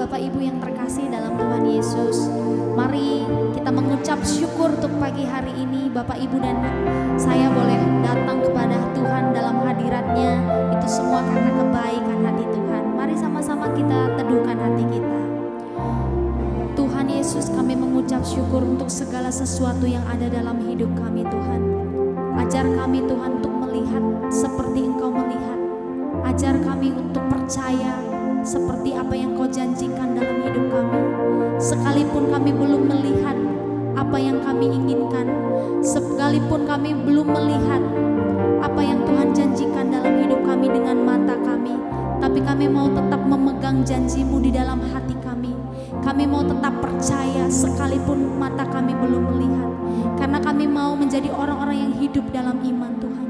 Bapak Ibu yang terkasih dalam Tuhan Yesus, mari kita mengucap syukur untuk pagi hari ini. Bapak Ibu dan saya boleh datang kepada Tuhan dalam hadirat-Nya. Itu semua karena kebaikan hati Tuhan. Mari sama-sama kita teduhkan hati kita. Tuhan Yesus, kami mengucap syukur untuk segala sesuatu yang ada dalam hidup kami Tuhan. Ajar kami Tuhan untuk melihat seperti Engkau melihat. Ajar kami untuk percaya seperti apa yang Kau janjikan dalam hidup kami. Sekalipun kami belum melihat apa yang kami inginkan, sekalipun kami belum melihat apa yang Tuhan janjikan dalam hidup kami dengan mata kami, tapi kami mau tetap memegang janji-Mu di dalam hati kami. Kami mau tetap percaya sekalipun mata kami belum melihat, karena kami mau menjadi orang-orang yang hidup dalam iman Tuhan.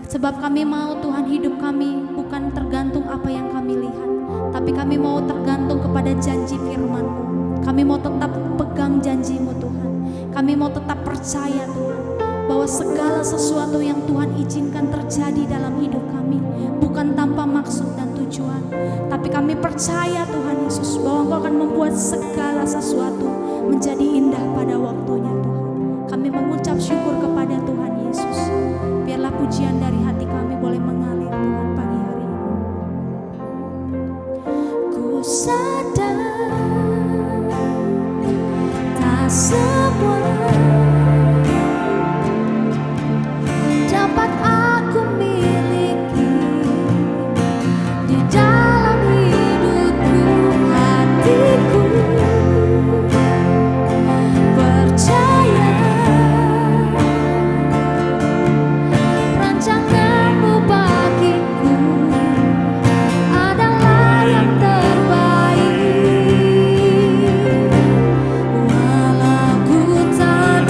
Sebab kami mau Tuhan, hidup kami bukan tergantung apa yang kami lihat, tapi kami mau tergantung kepada janji firman-Mu. Kami mau tetap pegang janji-Mu Tuhan. Kami mau tetap percaya Tuhan, bahwa segala sesuatu yang Tuhan izinkan terjadi dalam hidup kami bukan tanpa maksud dan tujuan, tapi kami percaya Tuhan Yesus bahwa Engkau akan membuat segala sesuatu menjadi indah pada waktunya Tuhan. Kami mengucap syukur kepada Tuhan Yesus. Biarlah pujian dari hati kami boleh mengalir Tuhan pagi hari ini. Ku sadar tak semua dapat aku miliki di dalam hidupku, hatiku percaya rancangan-Mu bagiku adalah yang terbaik. Walau ku tak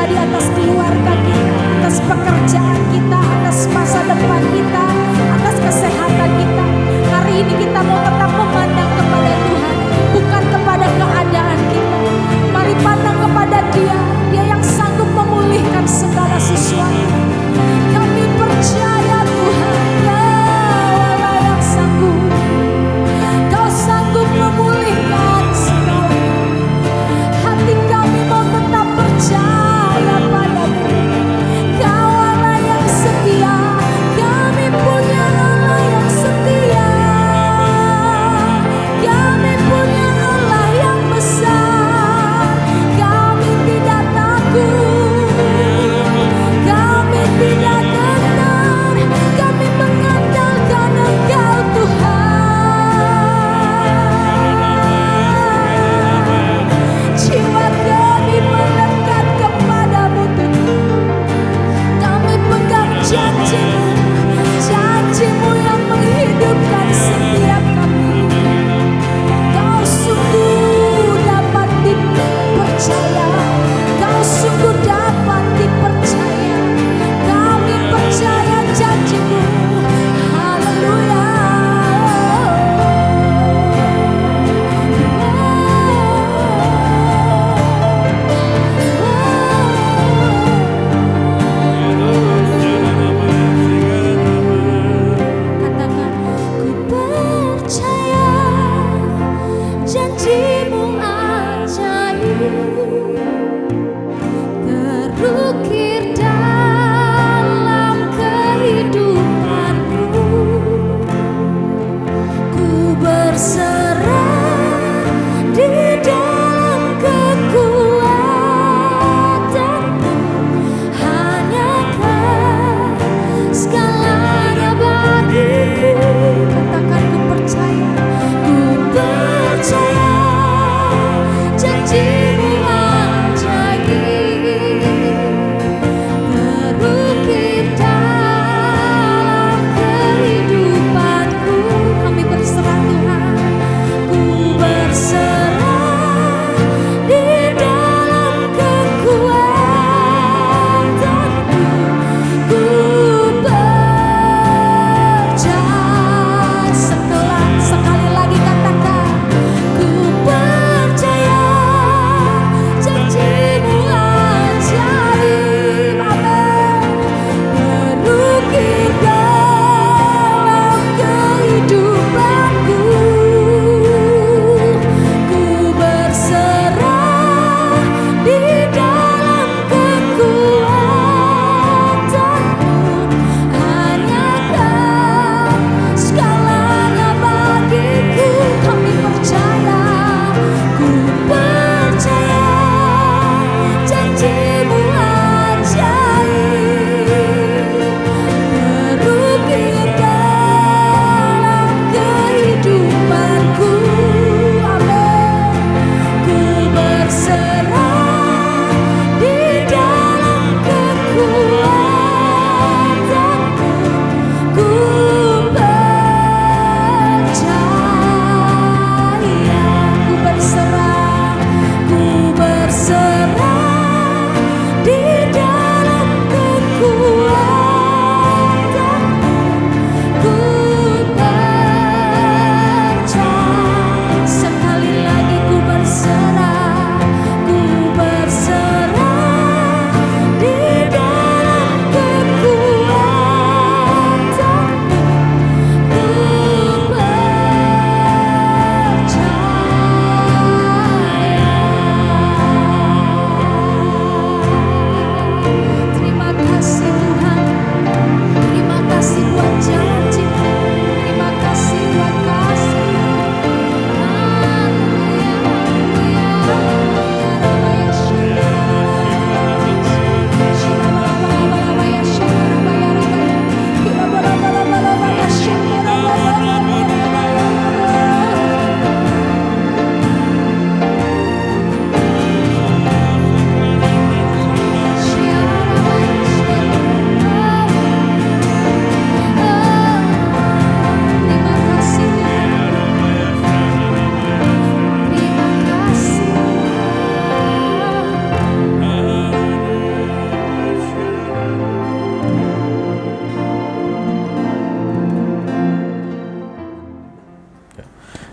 terjadi atas keluarga kita, atas pekerjaan kita, atas masa depan kita, atas kesehatan kita. Hari ini kita mau tetap memandang kepada Tuhan, bukan kepada keadaan kita. Mari pandang kepada Dia, Dia yang sanggup memulihkan segala sesuatu. Kami percaya Tuhan, Kau yang sanggup. Kau sanggup memulihkan segala. Hati kami mau tetap percaya padamu. Kau Allah yang setia, kami punya Allah yang setia.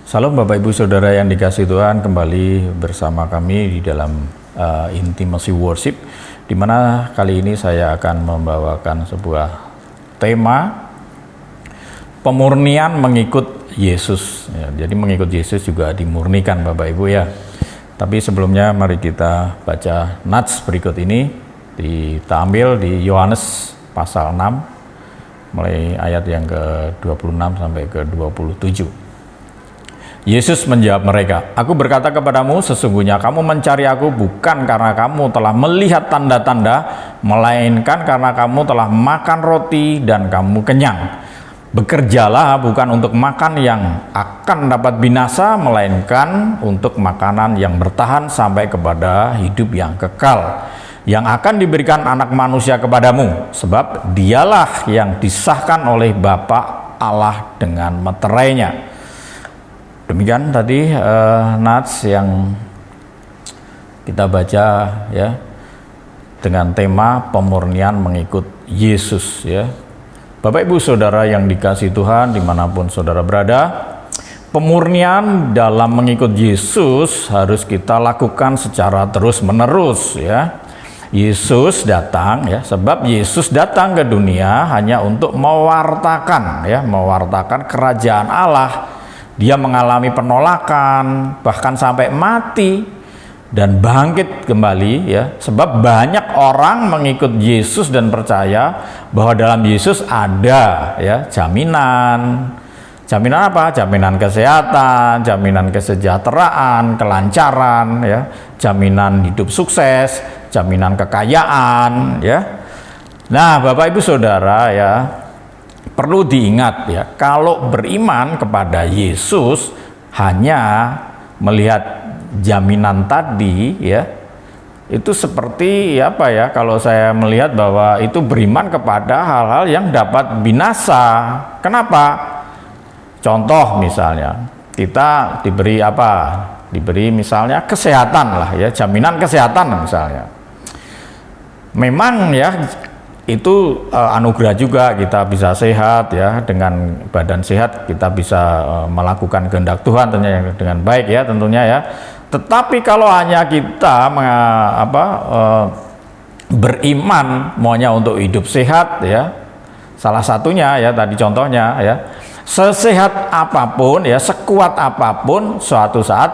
Salam Bapak Ibu Saudara yang dikasihi Tuhan, kembali bersama kami di dalam Intimacy Worship, di mana kali ini saya akan membawakan sebuah tema pemurnian mengikut Yesus. Ya, jadi mengikut Yesus juga dimurnikan Bapak Ibu ya. Tapi sebelumnya mari kita baca nats berikut ini, kita ambil di Yohanes pasal 6 mulai ayat yang ke-26 sampai ke-27. Yesus menjawab mereka, "Aku berkata kepadamu, sesungguhnya kamu mencari aku bukan karena kamu telah melihat tanda-tanda, melainkan karena kamu telah makan roti dan kamu kenyang. Bekerjalah bukan untuk makan yang akan dapat binasa, melainkan untuk makanan yang bertahan sampai kepada hidup yang kekal, yang akan diberikan Anak Manusia kepadamu, sebab dialah yang disahkan oleh Bapa Allah dengan meterainya." Demikian tadi nats yang kita baca ya, dengan tema pemurnian mengikut Yesus ya. Bapak Ibu Saudara yang dikasihi Tuhan dimanapun saudara berada, pemurnian dalam mengikut Yesus harus kita lakukan secara terus menerus ya. Yesus datang ya, sebab Yesus datang ke dunia hanya untuk mewartakan kerajaan Allah. Dia mengalami penolakan, bahkan sampai mati dan bangkit kembali ya. Sebab banyak orang mengikut Yesus dan percaya bahwa dalam Yesus ada ya jaminan. Jaminan apa? Jaminan kesehatan, jaminan kesejahteraan, kelancaran ya, jaminan hidup sukses, jaminan kekayaan ya. Nah, Bapak Ibu Saudara ya, perlu diingat ya, kalau beriman kepada Yesus hanya melihat jaminan tadi ya, itu seperti apa ya, kalau saya melihat bahwa itu beriman kepada hal-hal yang dapat binasa. Kenapa? Contoh misalnya, kita diberi apa? Diberi misalnya kesehatan lah ya, jaminan kesehatan misalnya. Memang ya, itu anugerah juga, kita bisa sehat ya, dengan badan sehat kita bisa melakukan kehendak Tuhan tentunya dengan baik ya tentunya ya. Tetapi kalau hanya kita beriman maunya untuk hidup sehat ya, salah satunya ya tadi contohnya ya, sesehat apapun ya, sekuat apapun, suatu saat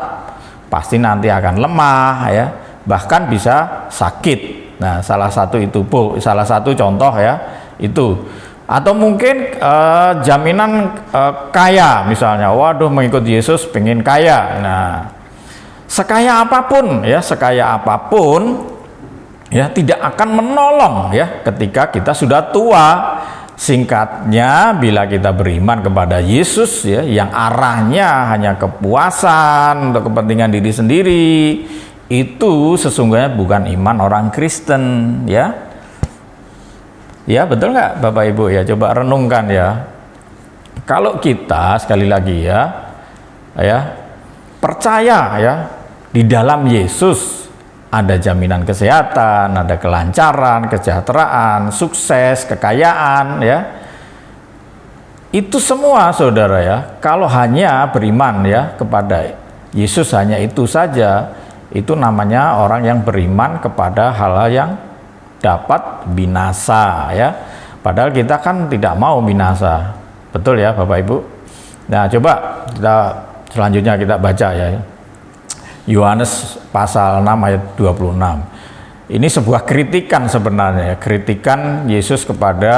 pasti nanti akan lemah ya, bahkan bisa sakit. Nah, salah satu contoh ya itu. Atau mungkin jaminan kaya misalnya. Waduh, mengikut Yesus pengen kaya. Nah, sekaya apapun ya tidak akan menolong ya ketika kita sudah tua. Singkatnya, bila kita beriman kepada Yesus ya, yang arahnya hanya kepuasan untuk kepentingan diri sendiri, itu sesungguhnya bukan iman orang Kristen ya. Ya, betul nggak Bapak Ibu ya? Coba renungkan ya. Kalau kita sekali lagi ya percaya ya di dalam Yesus ada jaminan kesehatan, ada kelancaran, kesejahteraan, sukses, kekayaan ya. Itu semua saudara ya, kalau hanya beriman ya kepada Yesus hanya itu saja, itu namanya orang yang beriman kepada hal-hal yang dapat binasa ya. Padahal kita kan tidak mau binasa. Betul ya Bapak Ibu? Nah, coba selanjutnya kita baca ya. Yohanes pasal 6 ayat 26. Ini sebuah kritikan sebenarnya, kritikan Yesus kepada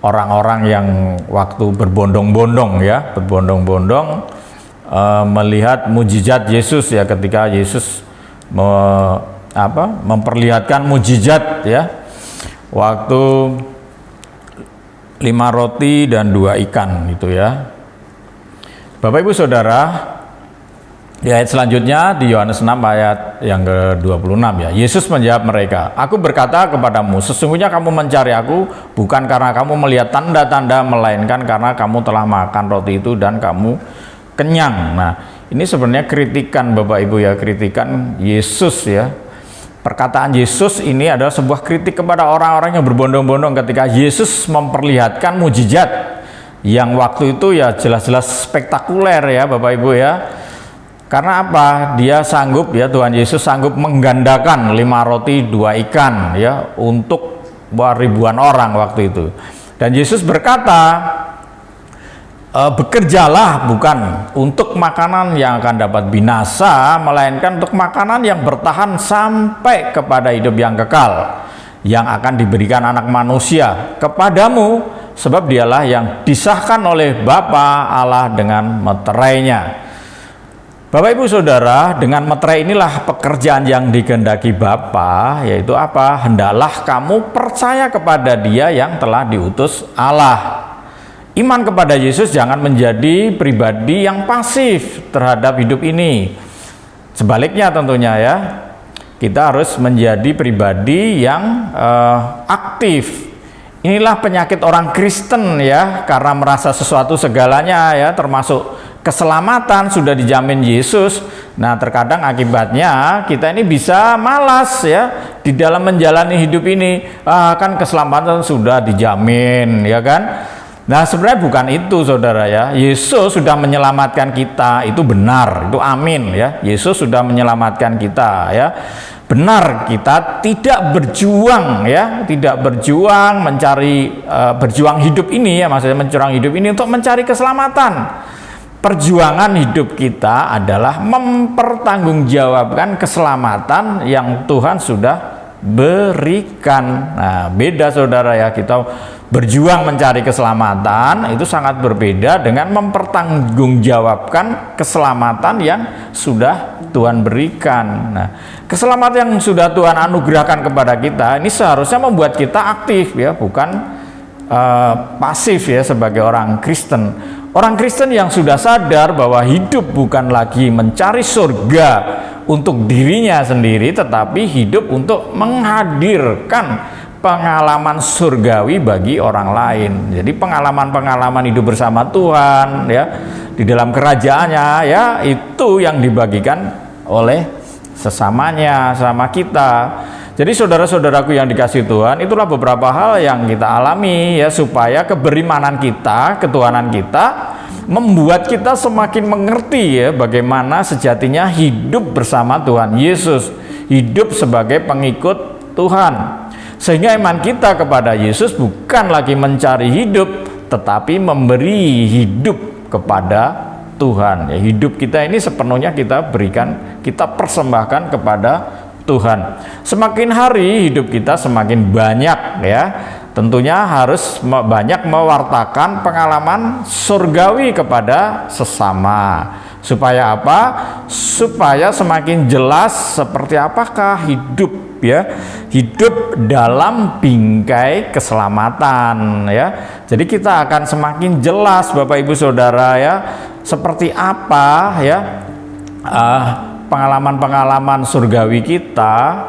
orang-orang yang waktu berbondong-bondong ya, melihat mujizat Yesus ya, ketika Yesus memperlihatkan mujizat ya, waktu 5 roti dan 2 ikan gitu ya. Bapak Ibu Saudara, di ayat selanjutnya di Yohanes 6 ayat yang ke-26 ya. Yesus menjawab mereka, "Aku berkata kepadamu, sesungguhnya kamu mencari aku bukan karena kamu melihat tanda-tanda, melainkan karena kamu telah makan roti itu dan kamu kenyang." Nah, ini sebenarnya kritikan Bapak Ibu ya, kritikan Yesus ya. Perkataan Yesus ini adalah sebuah kritik kepada orang-orang yang berbondong-bondong ketika Yesus memperlihatkan mujizat yang waktu itu ya jelas-jelas spektakuler ya Bapak Ibu ya. Karena apa? Dia sanggup ya, Tuhan Yesus sanggup menggandakan 5 roti 2 ikan ya untuk ribuan orang waktu itu. Dan Yesus berkata, bekerjalah bukan untuk makanan yang akan dapat binasa, melainkan untuk makanan yang bertahan sampai kepada hidup yang kekal, yang akan diberikan Anak Manusia kepadamu, sebab dialah yang disahkan oleh Bapa Allah dengan meterainya. Bapak Ibu Saudara, dengan meterai inilah pekerjaan yang dikehendaki Bapa, yaitu apa? Hendaklah kamu percaya kepada Dia yang telah diutus Allah. Iman kepada Yesus jangan menjadi pribadi yang pasif terhadap hidup ini. Sebaliknya tentunya ya, kita harus menjadi pribadi yang aktif. Inilah penyakit orang Kristen ya, karena merasa sesuatu segalanya ya, termasuk keselamatan sudah dijamin Yesus. Nah, terkadang akibatnya kita ini bisa malas ya di dalam menjalani hidup ini. Kan keselamatan sudah dijamin ya kan. Nah, sebenarnya bukan itu saudara ya. Yesus sudah menyelamatkan kita, itu benar, itu amin ya. Yesus sudah menyelamatkan kita ya. Benar, kita tidak berjuang ya, tidak berjuang mencari berjuang hidup ini ya, maksudnya mencurang hidup ini untuk mencari keselamatan. Perjuangan hidup kita adalah mempertanggungjawabkan keselamatan yang Tuhan sudah berikan. Nah, beda saudara ya, kita berjuang mencari keselamatan itu sangat berbeda dengan mempertanggungjawabkan keselamatan yang sudah Tuhan berikan. Nah, keselamatan yang sudah Tuhan anugerahkan kepada kita ini seharusnya membuat kita aktif ya, bukan pasif ya sebagai orang Kristen. Orang Kristen yang sudah sadar bahwa hidup bukan lagi mencari surga untuk dirinya sendiri, tetapi hidup untuk menghadirkan pengalaman surgawi bagi orang lain. Jadi pengalaman-pengalaman hidup bersama Tuhan ya di dalam kerajaannya ya, itu yang dibagikan oleh sesamanya, sama kita. Jadi saudara-saudaraku yang dikasihi Tuhan, itulah beberapa hal yang kita alami ya, supaya keberimanan kita, ketuhanan kita membuat kita semakin mengerti ya bagaimana sejatinya hidup bersama Tuhan Yesus, hidup sebagai pengikut Tuhan. Sehingga iman kita kepada Yesus bukan lagi mencari hidup, tetapi memberi hidup kepada Tuhan. Ya, hidup kita ini sepenuhnya kita berikan, kita persembahkan kepada Tuhan. Semakin hari hidup kita semakin banyak ya, tentunya harus banyak mewartakan pengalaman surgawi kepada sesama. Supaya apa? Supaya semakin jelas seperti apakah hidup ya, hidup dalam bingkai keselamatan ya. Jadi kita akan semakin jelas Bapak Ibu Saudara ya, seperti apa ya pengalaman-pengalaman surgawi kita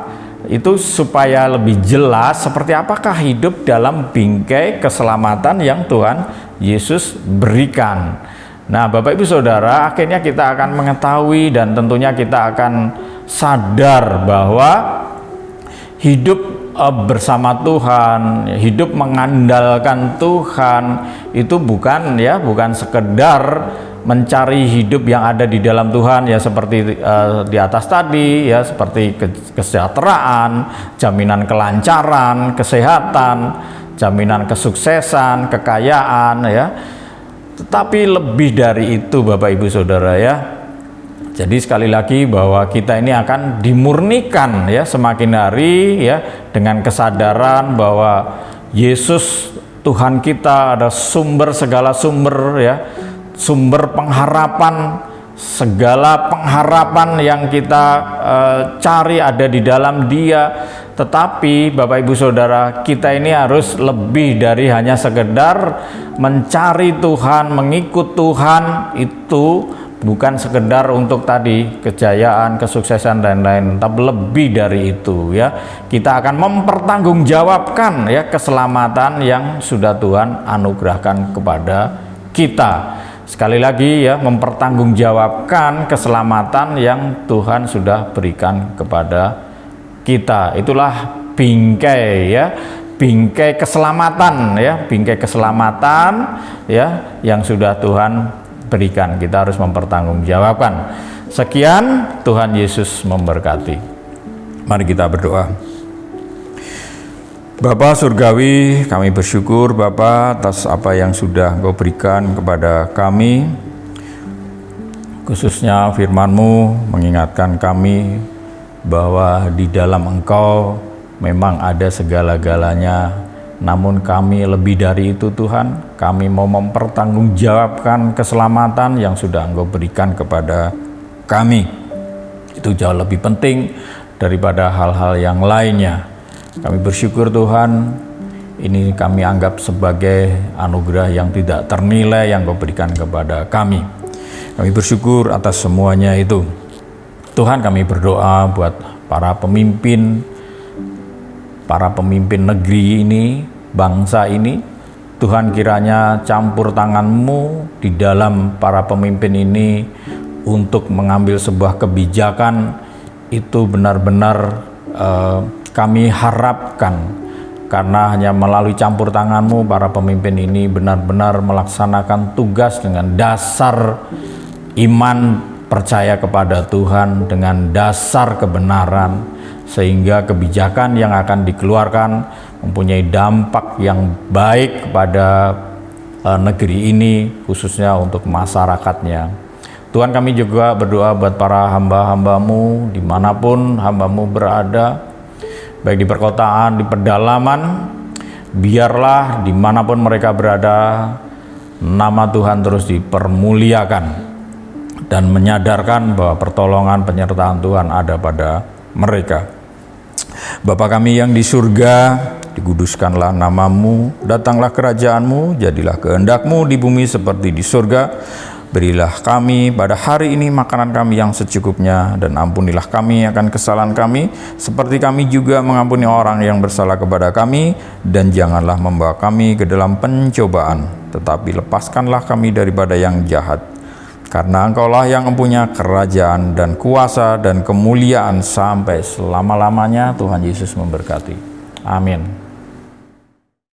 itu, supaya lebih jelas seperti apakah hidup dalam bingkai keselamatan yang Tuhan Yesus berikan. Nah, Bapak Ibu Saudara, akhirnya kita akan mengetahui dan tentunya kita akan sadar bahwa hidup bersama Tuhan, hidup mengandalkan Tuhan itu bukan sekedar mencari hidup yang ada di dalam Tuhan ya, seperti di atas tadi ya, seperti kesejahteraan, jaminan kelancaran, kesehatan, jaminan kesuksesan, kekayaan ya. Tetapi lebih dari itu Bapak Ibu Saudara ya. Jadi sekali lagi bahwa kita ini akan dimurnikan ya semakin hari ya, dengan kesadaran bahwa Yesus Tuhan kita ada sumber segala sumber ya, sumber pengharapan, segala pengharapan yang kita cari ada di dalam Dia. Tetapi Bapak Ibu Saudara, kita ini harus lebih dari hanya sekedar mencari Tuhan, mengikut Tuhan. Itu bukan sekedar untuk tadi kejayaan, kesuksesan dan lain, tapi lebih dari itu ya. Kita akan mempertanggungjawabkan ya keselamatan yang sudah Tuhan anugerahkan kepada kita. Sekali lagi ya, mempertanggungjawabkan keselamatan yang Tuhan sudah berikan kepada kita. Itulah bingkai ya, bingkai keselamatan ya, bingkai keselamatan ya yang sudah Tuhan berikan. Kita harus mempertanggungjawabkan. Sekian, Tuhan Yesus memberkati. Mari kita berdoa. Bapa Surgawi, kami bersyukur Bapa atas apa yang sudah Engkau berikan kepada kami. Khususnya firman-Mu mengingatkan kami bahwa di dalam Engkau memang ada segala-galanya, namun kami lebih dari itu Tuhan. Kami mau mempertanggungjawabkan keselamatan yang sudah Engkau berikan kepada kami. Itu jauh lebih penting daripada hal-hal yang lainnya. Kami bersyukur Tuhan, ini kami anggap sebagai anugerah yang tidak ternilai yang Engkau berikan kepada kami. Kami bersyukur atas semuanya itu. Tuhan, kami berdoa buat para pemimpin negeri ini, bangsa ini. Tuhan, kiranya campur tangan-Mu di dalam para pemimpin ini untuk mengambil sebuah kebijakan itu benar-benar kami harapkan, karena hanya melalui campur tangan-Mu para pemimpin ini benar-benar melaksanakan tugas dengan dasar iman, percaya kepada Tuhan, dengan dasar kebenaran, sehingga kebijakan yang akan dikeluarkan mempunyai dampak yang baik kepada negeri ini, khususnya untuk masyarakatnya. Tuhan, kami juga berdoa buat para hamba-hamba-Mu dimanapun hamba-Mu berada, baik di perkotaan, di pedalaman. Biarlah dimanapun mereka berada, nama Tuhan terus dipermuliakan dan menyadarkan bahwa pertolongan penyertaan Tuhan ada pada mereka. Bapa kami yang di surga, dikuduskanlah nama-Mu, datanglah kerajaan-Mu, jadilah kehendak-Mu di bumi seperti di surga. Berilah kami pada hari ini makanan kami yang secukupnya, dan ampunilah kami akan kesalahan kami, seperti kami juga mengampuni orang yang bersalah kepada kami, dan janganlah membawa kami ke dalam pencobaan, tetapi lepaskanlah kami daripada yang jahat. Karena Engkaulah yang mempunyai kerajaan dan kuasa dan kemuliaan sampai selama-lamanya. Tuhan Yesus memberkati. Amin.